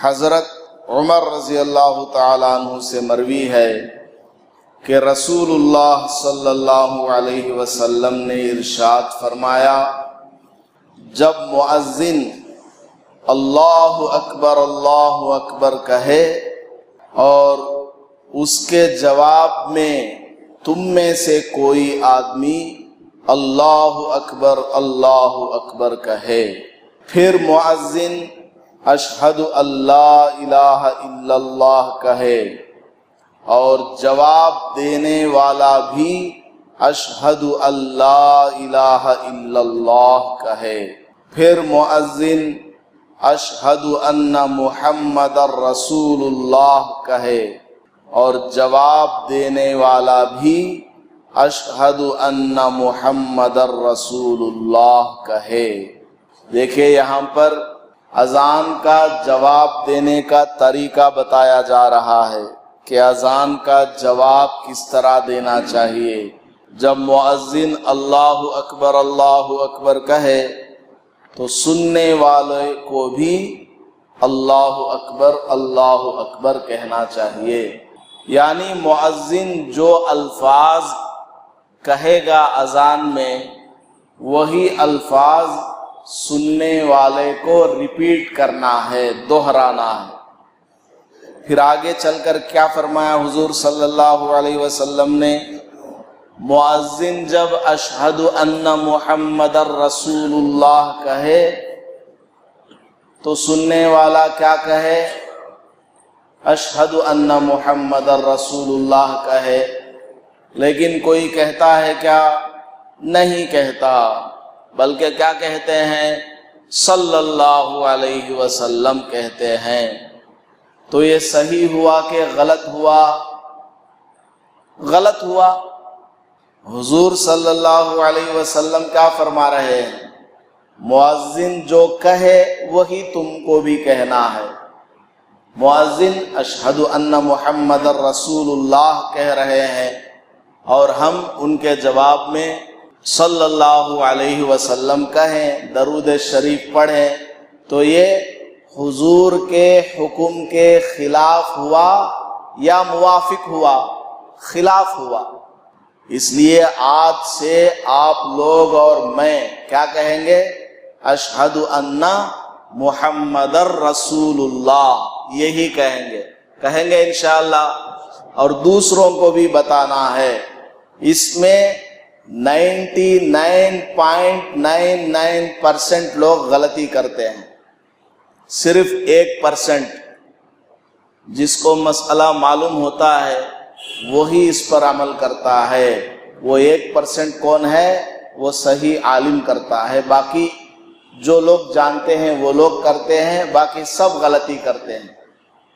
حضرت عمر رضی اللہ تعالیٰ عنہ سے مروی ہے کہ رسول اللہ صلی اللہ علیہ وسلم نے ارشاد فرمایا، جب مؤذن اللہ اکبر کہے اور اس کے جواب میں تم میں سے کوئی آدمی اللہ اکبر کہے، پھر مؤذن اشہد اللہ الہ الا اللہ کہے اور جواب دینے والا بھی اشہد اللہ الہ الا اللہ کہے، پھر مؤذن اشہد ان محمد رسول اللہ کہے اور جواب دینے والا بھی اشہد ان محمد رسول اللہ کہے۔ دیکھیں یہاں پر اذان کا جواب دینے کا طریقہ بتایا جا رہا ہے کہ اذان کا جواب کس طرح دینا چاہیے۔ جب مؤذن اللہ اکبر کہے تو سننے والے کو بھی اللہ اکبر کہنا چاہیے، یعنی مؤذن جو الفاظ کہے گا اذان میں وہی الفاظ سننے والے کو ریپیٹ کرنا ہے، دہرانا ہے۔ پھر آگے چل کر کیا فرمایا حضور صلی اللہ علیہ وسلم نے؟ مؤذن جب اشہد ان محمد رسول اللہ کہے تو سننے والا کیا کہے؟ اشہد ان محمد رسول اللہ کہے۔ لیکن کوئی کہتا ہے کیا؟ نہیں کہتا، بلکہ کیا کہتے ہیں؟ صلی اللہ علیہ وسلم کہتے ہیں۔ تو یہ صحیح ہوا کہ غلط ہوا؟ غلط ہوا۔ حضور صلی اللہ علیہ وسلم کیا فرما رہے ہیں؟ مؤذن جو کہے وہی تم کو بھی کہنا ہے۔ مؤذن اشہد ان محمد رسول اللہ کہہ رہے ہیں اور ہم ان کے جواب میں صلی اللہ علیہ وسلم کہیں، درود شریف پڑھیں، تو یہ حضور کے حکم کے خلاف ہوا یا موافق ہوا؟ خلاف ہوا۔ اس لیے آج سے آپ لوگ اور میں کیا کہیں گے؟ اشہد ان محمد رسول اللہ، یہی کہیں گے انشاءاللہ۔ اور دوسروں کو بھی بتانا ہے۔ اس میں 99.99% لوگ غلطی کرتے ہیں، صرف 1% جس کو مسئلہ معلوم ہوتا ہے وہی اس پر عمل کرتا ہے۔ وہ 1% کون ہے؟ وہ صحیح عالم کرتا ہے، باقی جو لوگ جانتے ہیں وہ لوگ کرتے ہیں، باقی سب غلطی کرتے ہیں۔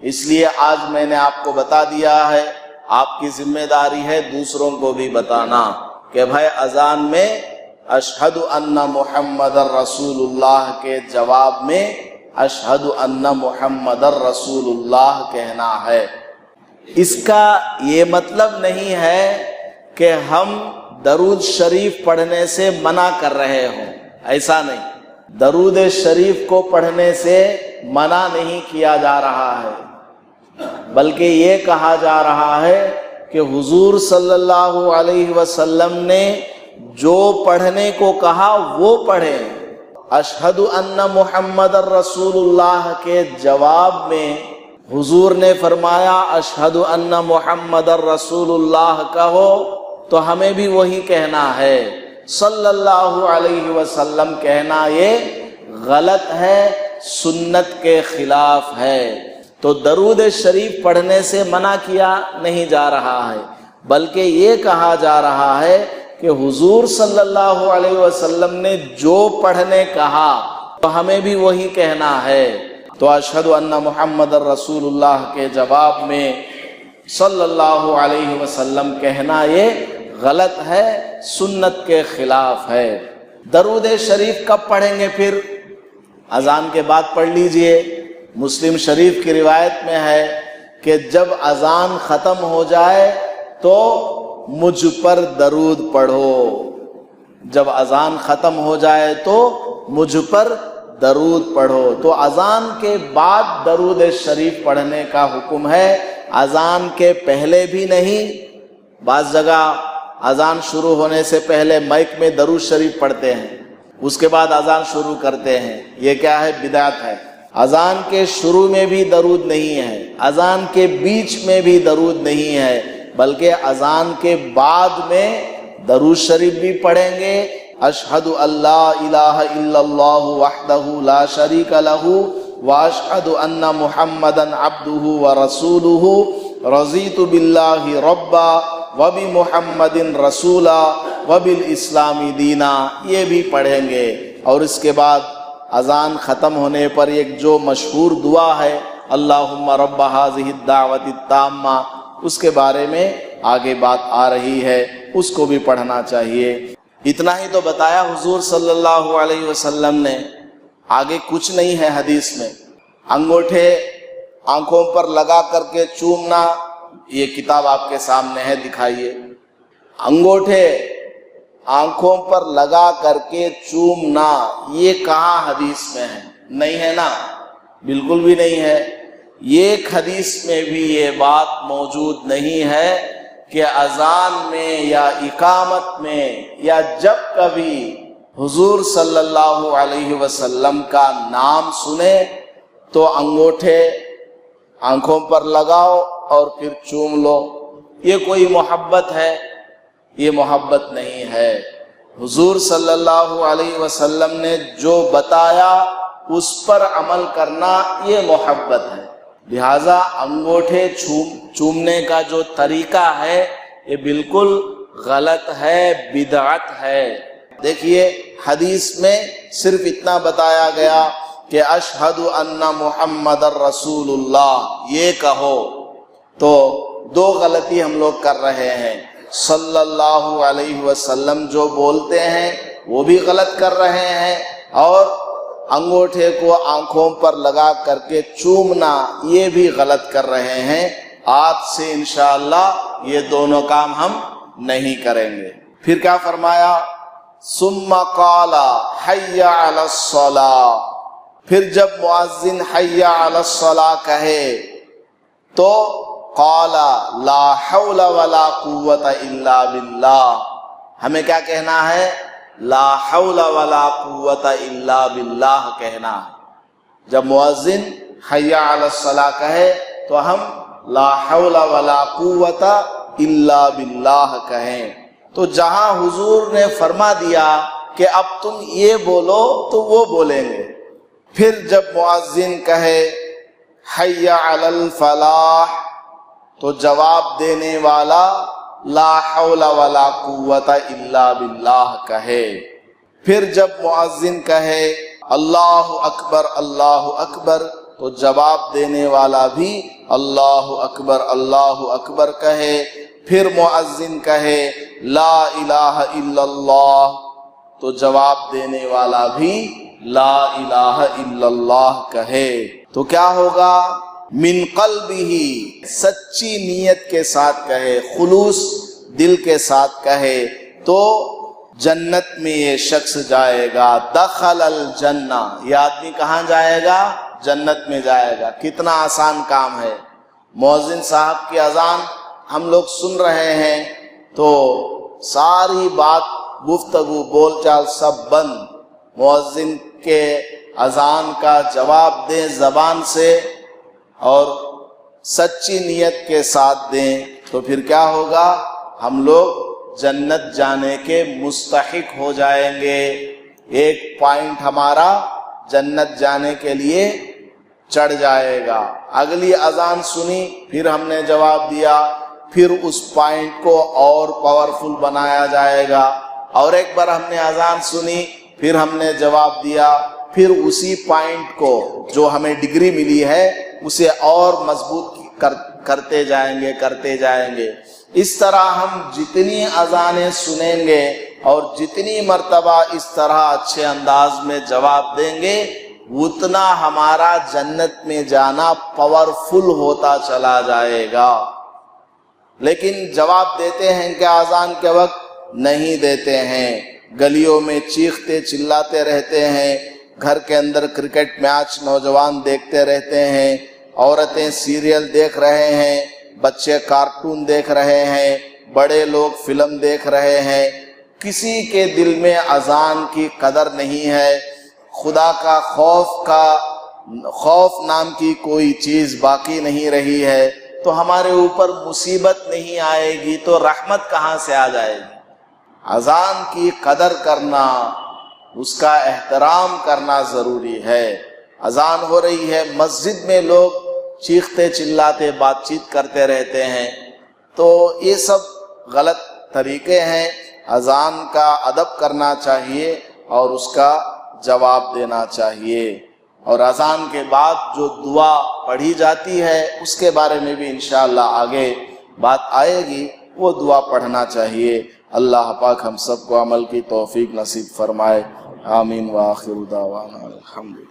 اس لیے آج میں نے آپ کو بتا دیا ہے، آپ کی ذمہ داری ہے دوسروں کو بھی بتانا کہ بھائی اذان میں اشہد ان محمد رسول اللہ کے جواب میں اشہد ان محمد رسول اللہ کہنا ہے۔ اس کا یہ مطلب نہیں ہے کہ ہم درود شریف پڑھنے سے منع کر رہے ہوں، ایسا نہیں۔ درود شریف کو پڑھنے سے منع نہیں کیا جا رہا ہے، بلکہ یہ کہا جا رہا ہے کہ حضور صلی اللہ علیہ وسلم نے جو پڑھنے کو کہا وہ پڑھیں۔ اشہد ان محمد رسول اللہ کے جواب میں حضور نے فرمایا اشہد ان محمد رسول اللہ کہو، تو ہمیں بھی وہی کہنا ہے۔ صلی اللہ علیہ وسلم کہنا یہ غلط ہے، سنت کے خلاف ہے۔ تو درود شریف پڑھنے سے منع کیا نہیں جا رہا ہے، بلکہ یہ کہا جا رہا ہے کہ حضور صلی اللہ علیہ وسلم نے جو پڑھنے کہا تو ہمیں بھی وہی کہنا ہے۔ تو اشہد ان محمد رسول اللہ کے جواب میں صلی اللہ علیہ وسلم کہنا یہ غلط ہے، سنت کے خلاف ہے۔ درود شریف کب پڑھیں گے؟ پھر اذان کے بعد پڑھ لیجئے۔ مسلم شریف کی روایت میں ہے کہ جب اذان ختم ہو جائے تو مجھ پر درود پڑھو۔ جب اذان ختم ہو جائے تو مجھ پر درود پڑھو. تو اذان کے بعد درود شریف پڑھنے کا حکم ہے، اذان کے پہلے بھی نہیں. بعض جگہ اذان شروع ہونے سے پہلے مائک میں درود شریف پڑھتے ہیں، اس کے بعد اذان شروع کرتے ہیں. یہ کیا ہے؟ بدعت ہے. اذان کے شروع میں بھی درود نہیں ہے، اذان کے بیچ میں بھی درود نہیں ہے، بلکہ اذان کے بعد میں درود شریف بھی پڑھیں گے. اشہد اللہ الہ الا اللہ وحدہ لا شریک لہ واشہد ان محمدا عبدہ ورسولہ رضیت باللہ ربا وبمحمد رسولا وبالاسلام دینا. یہ بھی پڑھیں گے. اور اس کے بعد اذان ختم ہونے پر ایک جو مشہور دعا ہے اللہم رب ھذہ الدعوۃ التامہ، اس کے بارے میں آگے بات آ رہی ہے، اس کو بھی پڑھنا چاہیے. اتنا ہی تو بتایا حضور صلی اللہ علیہ وسلم نے، آگے کچھ نہیں ہے حدیث میں. انگوٹھے آنکھوں پر لگا کر کے چومنا، یہ کتاب آپ کے سامنے ہے، دکھائیے. انگوٹھے آنکھوں پر لگا کر کے چومنا، یہ کہاں حدیث میں ہے؟ نہیں ہے نا، بالکل بھی نہیں ہے. ایک حدیث میں بھی یہ بات موجود نہیں ہے کہ اذان میں یا اقامت میں یا جب کبھی حضور صلی اللہ علیہ وسلم کا نام سنے تو انگوٹھے آنکھوں پر لگاؤ اور پھر چوم لو. یہ کوئی محبت ہے؟ یہ محبت نہیں ہے. حضور صلی اللہ علیہ وسلم نے جو بتایا اس پر عمل کرنا یہ محبت ہے. لہذا انگوٹھے چومنے کا جو طریقہ ہے یہ بالکل غلط ہے، بدعت ہے. دیکھیے حدیث میں صرف اتنا بتایا گیا کہ اشہد ان محمد رسول اللہ، یہ کہو. تو دو غلطی ہم لوگ کر رہے ہیں. صلی اللہ علیہ وسلم جو بولتے ہیں وہ بھی غلط کر رہے ہیں، اور انگوٹھے کو آنکھوں پر لگا کر کے چومنا یہ بھی غلط کر رہے ہیں. آج سے انشاءاللہ یہ دونوں کام ہم نہیں کریں گے. پھر کیا فرمایا؟ ثم قال حی علی الصلاۃ. پھر جب مؤذن حی علی الصلاۃ کہے تو قال لا حول ولا قوت الا باللہ. ہمیں کیا کہنا ہے؟ لا حول ولا قوت الا باللہ کہنا ہے. جب مؤذن حی علی الصلاۃ کہے تو ہم لا حول ولا قوت الا باللہ کہیں. تو جہاں حضور نے فرما دیا کہ اب تم یہ بولو تو وہ بولیں گے. پھر جب مؤذن کہے حی علی الفلاح تو جواب دینے والا لا حول ولا قوت الا باللہ کہے. پھر جب مؤذن کہے اللہ اکبر تو جواب دینے والا بھی اللہ اکبر کہے. پھر مؤذن کہے لا الہ الا اللہ تو جواب دینے والا بھی لا الہ الا اللہ کہے. تو کیا ہوگا؟ من قلبہ، سچی نیت کے ساتھ کہے، خلوص دل کے ساتھ کہے تو جنت میں یہ شخص جائے گا. دخل الجنہ، یہ آدمی کہاں جائے گا؟ جنت میں جائے گا. کتنا آسان کام ہے. مؤذن صاحب کی اذان ہم لوگ سن رہے ہیں تو ساری بات، گفتگو، بول چال سب بند. مؤذن کے اذان کا جواب دیں زبان سے اور سچی نیت کے ساتھ دیں تو پھر کیا ہوگا؟ ہم لوگ جنت جانے کے مستحق ہو جائیں گے. ایک پوائنٹ ہمارا جنت جانے کے لیے چڑھ جائے گا. اگلی اذان سنی، پھر ہم نے جواب دیا، پھر اس پوائنٹ کو اور پاورفل بنایا جائے گا. اور ایک بار ہم نے اذان سنی، پھر ہم نے جواب دیا، پھر اسی پوائنٹ کو جو ہمیں ڈگری ملی ہے اسے اور مضبوط کرتے جائیں گے. اس طرح ہم جتنی اذانیں سنیں گے اور جتنی مرتبہ اس طرح اچھے انداز میں جواب دیں گے اتنا ہمارا جنت میں جانا پاورفل ہوتا چلا جائے گا. لیکن جواب دیتے ہیں کہ اذان کے وقت نہیں دیتے ہیں، گلیوں میں چیختے چلاتے رہتے ہیں، گھر کے اندر کرکٹ میچ نوجوان دیکھتے رہتے ہیں، عورتیں سیریل دیکھ رہے ہیں، بچے کارٹون دیکھ رہے ہیں، بڑے لوگ فلم دیکھ رہے ہیں، کسی کے دل میں اذان کی قدر نہیں ہے، خدا کا خوف نام کی کوئی چیز باقی نہیں رہی ہے، تو ہمارے اوپر مصیبت نہیں آئے گی تو رحمت کہاں سے آ جائے گی؟ اذان کی قدر کرنا، اس کا احترام کرنا ضروری ہے۔ اذان ہو رہی ہے، مسجد میں لوگ چیختے چلاتے بات چیت کرتے رہتے ہیں، تو یہ سب غلط طریقے ہیں۔ اذان کا ادب کرنا چاہیے اور اس کا جواب دینا چاہیے، اور اذان کے بعد جو دعا پڑھی جاتی ہے اس کے بارے میں بھی انشاءاللہ آگے بات آئے گی، وہ دعا پڑھنا چاہیے۔ اللہ پاک ہم سب کو عمل کی توفیق نصیب فرمائے، آمین وآخر دعوانا الحمدللہ۔